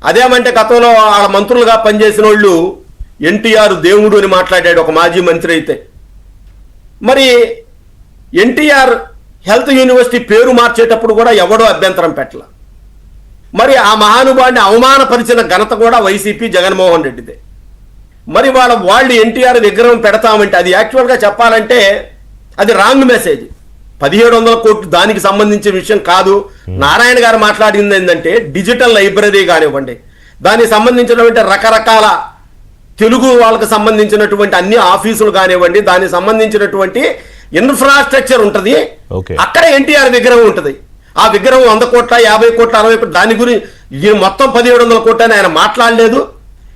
అదేమంటే గతంలో వాళ్ళ మంత్రులుగా పనిచేసిన వాళ్ళు ఎన్టీఆర్ దేవుడు అని మాట్లాడాడు ఒక మాజీ మంత్రి అయితే. మరి ఎన్టీఆర్ హెల్త్ యూనివర్సిటీ పేరు మార్చేటప్పుడు కూడా ఎవడో అభ్యంతరం పెట్టల. మరి ఆ మహానుభావుడిని అవమానపరిచిన ఘనత కూడా వైసీపీ జగన్మోహన్ రెడ్డిదే. మరి వాళ్ళు ఎన్టీఆర్ విగ్రహం పెడతామంటే అది యాక్చువల్గా చెప్పాలంటే అది రాంగ్ మెసేజ్. 1700 కోట్లు దానికి సంబంధించిన విషయం కాదు. నారాయణ గారు మాట్లాడింది ఏంటంటే డిజిటల్ లైబ్రరీ కానివ్వండి, దానికి సంబంధించినటువంటి రకరకాల తెలుగు వాళ్ళకి సంబంధించినటువంటి అన్ని ఆఫీసులు కానివ్వండి, దానికి సంబంధించినటువంటి ఇన్ఫ్రాస్ట్రక్చర్ ఉంటుంది. అక్కడ ఎన్టీఆర్ విగ్రహం ఉంటుంది. ఆ విగ్రహం 100 కోట్ల 50 కోట్ల 60 కోట్ల దాని గురించి మొత్తం 1700 కోట్ల అని ఆయన మాట్లాడలేదు.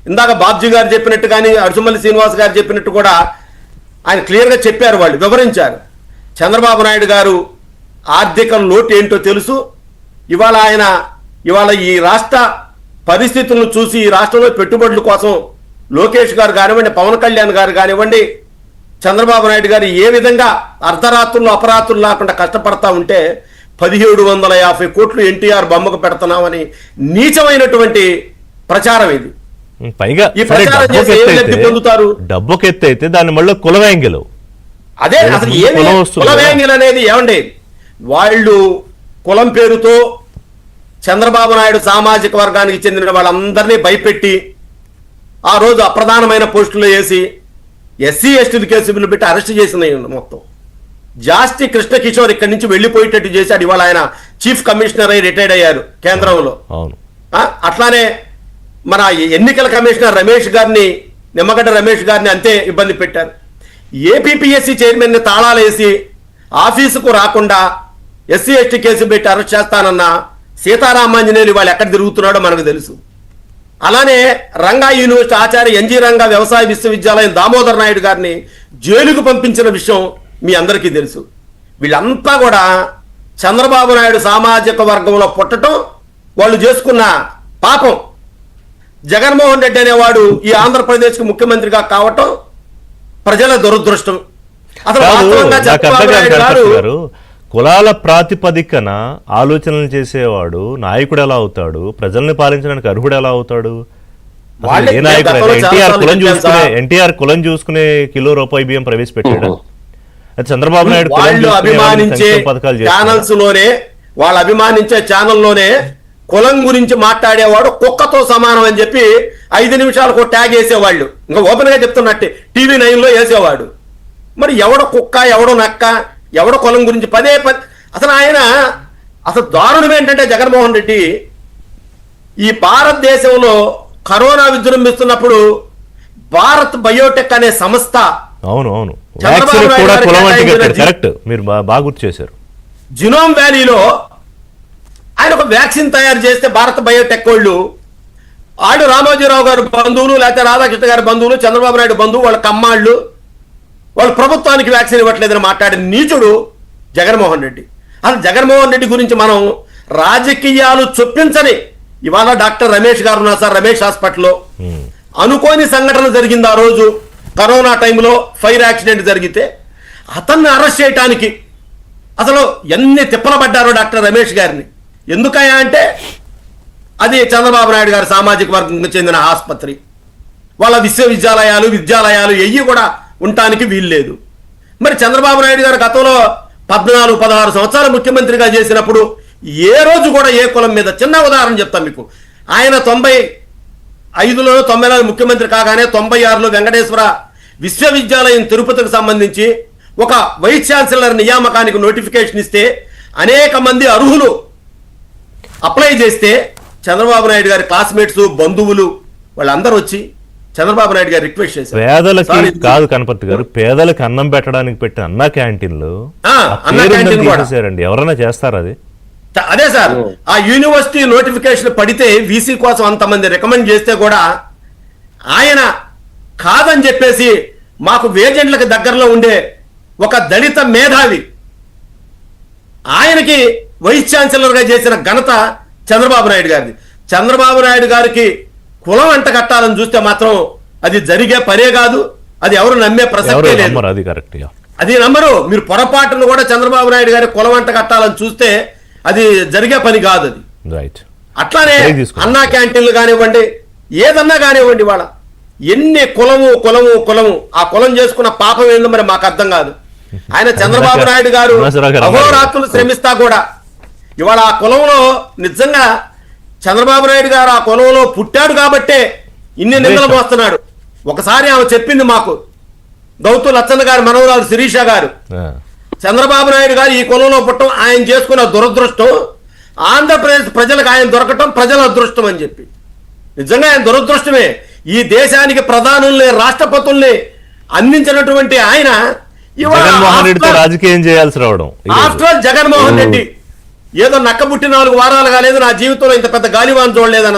ఇందాక బాబ్జీ గారు చెప్పినట్టు కానీ అడుసుమల్లి శ్రీనివాస్ గారు చెప్పినట్టు కూడా ఆయన క్లియర్గా చెప్పారు, వాళ్ళు వివరించారు. చంద్రబాబు నాయుడు గారు ఆర్థిక లోటు ఏంటో తెలుసు. ఇవాళ ఈ రాష్ట్ర పరిస్థితులను చూసి ఈ రాష్ట్రంలో పెట్టుబడుల కోసం లోకేష్ గారు కానివ్వండి, పవన్ కళ్యాణ్ గారు కానివ్వండి, చంద్రబాబు నాయుడు గారు ఏ విధంగా అర్ధరాత్రులు అపరాత్రులు లేకుండా కష్టపడతా ఉంటే 1750 కోట్లు ఎన్టీఆర్ బొమ్మకు పెడుతున్నామని నీచమైనటువంటి ప్రచారం ఇది. పైగా ఈ ప్రచారం చేసి ఏం లబ్ధి పొందుతారు? డబ్బుకెత్తైతే దాన్ని మళ్ళీ కులవేంగిలు. అదే అసలు ఏమి కులవేంగిల్ అనేది ఏమండి? వాళ్ళు కులం పేరుతో చంద్రబాబు నాయుడు సామాజిక వర్గానికి చెందిన వాళ్ళందరినీ భయపెట్టి ఆ రోజు అప్రధానమైన పోస్టులు వేసి ఎస్సీ ఎస్టీల కేసులు పెట్టి అరెస్ట్ చేసిన మొత్తం. జాస్తి కృష్ణ కిషోర్ ఇక్కడి నుంచి వెళ్ళిపోయేటట్టు చేశాడు. ఇవాళ ఆయన చీఫ్ కమిషనర్ అయి రిటైర్డ్ అయ్యారు కేంద్రంలో. అట్లానే మన ఎన్నికల కమిషనర్ రమేష్ గారిని, నిమ్మగడ్డ రమేష్ గారిని అంతే ఇబ్బంది పెట్టారు. ఏపీపీఎస్సీ చైర్మన్ని తాళాలు వేసి ఆఫీసుకు రాకుండా ఎస్సీ ఎస్టీ కేసు పెట్టి అరెస్ట్ చేస్తానన్న సీతారామాంజనేయులు వాళ్ళు ఎక్కడ తిరుగుతున్నాడో మనకు తెలుసు. అలానే రంగా యూనివర్సిటీ ఆచార్య ఎన్జీ రంగా వ్యవసాయ విశ్వవిద్యాలయం దామోదర్ నాయుడు గారిని జైలుకు పంపించిన విషయం మీ అందరికీ తెలుసు. వీళ్ళంతా కూడా చంద్రబాబు నాయుడు సామాజిక వర్గంలో పుట్టడం వాళ్ళు చేసుకున్న పాపం. జగన్మోహన్ రెడ్డి అనేవాడు ఈ ఆంధ్రప్రదేశ్కి ముఖ్యమంత్రిగా కావటం ప్రజల దురదృష్టం. అసలు కులాల ప్రాతిపదికన ఆలోచనలు చేసేవాడు నాయకుడు ఎలా అవుతాడు? ప్రజల్ని పాలించడానికి అర్హుడు ఎలా అవుతాడు? ఏ నాయకుడు? ఎన్టీఆర్ కులం చూసుకునే కిలో రూపాయి బియ్యం ప్రవేశపెట్టాడు. చంద్రబాబు నాయుడు వాళ్ళు అభిమానించే ఛానల్స్ లోనే, వాళ్ళు అభిమానించే ఛానల్లోనే కులం గురించి మాట్లాడేవాడు కుక్కతో సమానం అని చెప్పి 5 నిమిషాలకు ట్యాగ్ వేసేవాళ్ళు. ఇంకా ఓపెన్ గా చెప్తున్నట్టే టీవీ 9లో వేసేవాడు. మరి ఎవడో కుక్క, ఎవడో నక్క, ఎవడో కులం గురించి పదే అసలు దారుణం ఏంటంటే జగన్మోహన్ రెడ్డి ఈ భారతదేశంలో కరోనా విజృంభిస్తున్నప్పుడు భారత్ బయోటెక్ అనే సంస్థ జినోమ్ వ్యాలీలో ఆయన ఒక వ్యాక్సిన్ తయారు చేస్తే భారత్ బయోటెక్ వాళ్ళు రామోజీరావు గారు బంధువులు, లేకపోతే రాధాకృష్ణ గారి బంధువులు, చంద్రబాబు నాయుడు బంధువు, వాళ్ళ కమ్మాళ్ళు, వాళ్ళు ప్రభుత్వానికి వ్యాక్సిన్ ఇవ్వట్లేదని మాట్లాడిన నీచుడు జగన్మోహన్ రెడ్డి. అసలు జగన్మోహన్ రెడ్డి గురించి మనం రాజకీయాలు చొప్పించని ఇవాళ డాక్టర్ రమేష్ గారు ఉన్నారు సార్, రమేష్ హాస్పిటల్లో అనుకోని సంఘటన జరిగింది. ఆ రోజు కరోనా టైంలో ఫైర్ యాక్సిడెంట్ జరిగితే అతన్ని అరెస్ట్ చేయడానికి అసలు ఎన్ని తిప్పలబడ్డారో డాక్టర్ రమేష్ గారిని. ఎందుకయ్యా అంటే అది చంద్రబాబు నాయుడు గారి సామాజిక వర్గంకి చెందిన ఆసుపత్రి, వాళ్ళ విద్యాలయాలు ఎయ్యి కూడా ఉండటానికి వీల్లేదు. మరి చంద్రబాబు నాయుడు గారు గతంలో 14-16 సంవత్సరాలు ముఖ్యమంత్రిగా చేసినప్పుడు ఏ రోజు కూడా ఏ కులం మీద, చిన్న ఉదాహరణ చెప్తాను మీకు, ఆయన 95లో 90లో ముఖ్యమంత్రి కాగానే 96లో వెంకటేశ్వర విశ్వవిద్యాలయం తిరుపతికి సంబంధించి ఒక వైస్ ఛాన్సలర్ నియామకానికి నోటిఫికేషన్ ఇస్తే అనేక మంది అర్హులు అప్లై చేస్తే చంద్రబాబు నాయుడు గారి క్లాస్మేట్స్, బంధువులు వాళ్ళందరూ వచ్చి చంద్రబాబు నాయుడు గారు రిక్వెస్ట్ చేశారు. పేదలకి కాదు కనపర్తి గారు, పేదలకు అన్నం పెట్టడానికి పెట్టిన అన్న క్యాంటీన్లు ఎవరైనా చేస్తారు? అదే సార్, ఆ యూనివర్సిటీ నోటిఫికేషన్ పడితే వీసీ కోసం అంతమంది రికమెండ్ చేస్తే కూడా ఆయన కాదని చెప్పేసి మాకు వేజెంట్లకు దగ్గరలో ఉండే ఒక దళిత మేధావి ఆయనకి వైస్ ఛాన్సలర్ గా చేసిన ఘనత చంద్రబాబు నాయుడు గారిది. చంద్రబాబు నాయుడు గారికి కులం అంట కట్టాలని చూస్తే మాత్రం అది జరిగే పనే కాదు, అది ఎవరు నమ్మే ప్రసక్తే లేదు. అది నమ్మరు. మీరు పొరపాటును కూడా చంద్రబాబు నాయుడు గారి కులం అంట కట్టాలని చూస్తే అది జరిగే పని కాదు. అది రైట్. అట్లానే బ్రేక్ తీసుకుందాం. అన్నా క్యాంటీన్లు కానివ్వండి, ఏదన్నా కానివ్వండి, వాళ్ళ ఎన్ని కులము ఆ కులం చేసుకున్న పాపం ఏందో మరి మాకు అర్థం కాదు. ఆయన చంద్రబాబు నాయుడు గారు అహోరాత్రులు శ్రమిస్తా కూడా ఇవాళ ఆ కులంలో నిజంగా చంద్రబాబు నాయుడు గారు ఆ కులంలో పుట్టాడు కాబట్టే ఇన్ని నిందలు మోస్తున్నాడు. ఒకసారి ఆమె చెప్పింది మాకు, గౌతు లచ్చన్న గారి మనవరాలు శిరీష గారు, చంద్రబాబు నాయుడు గారు ఈ కులంలో పుట్టడం ఆయన చేసుకున్న దురదృష్టం, ఆంధ్రప్రదేశ్ ప్రజలకు ఆయన దొరకటం ప్రజల అదృష్టం అని చెప్పి. నిజంగా ఆయన దురదృష్టమే. ఈ దేశానికి ప్రధానుల్ని రాష్ట్రపతుల్ని అందించినటువంటి ఆయన జగన్మోహన్ రెడ్డితో రాజకీయం చేయాల్సి రావడం. ఆఫ్టర్ జగన్మోహన్ రెడ్డి ఏదో నక్కబుట్టి 4 వారాలు కాలేదు, నా జీవితంలో ఇంత పెద్ద గాలివాన్ చూడలేదన్న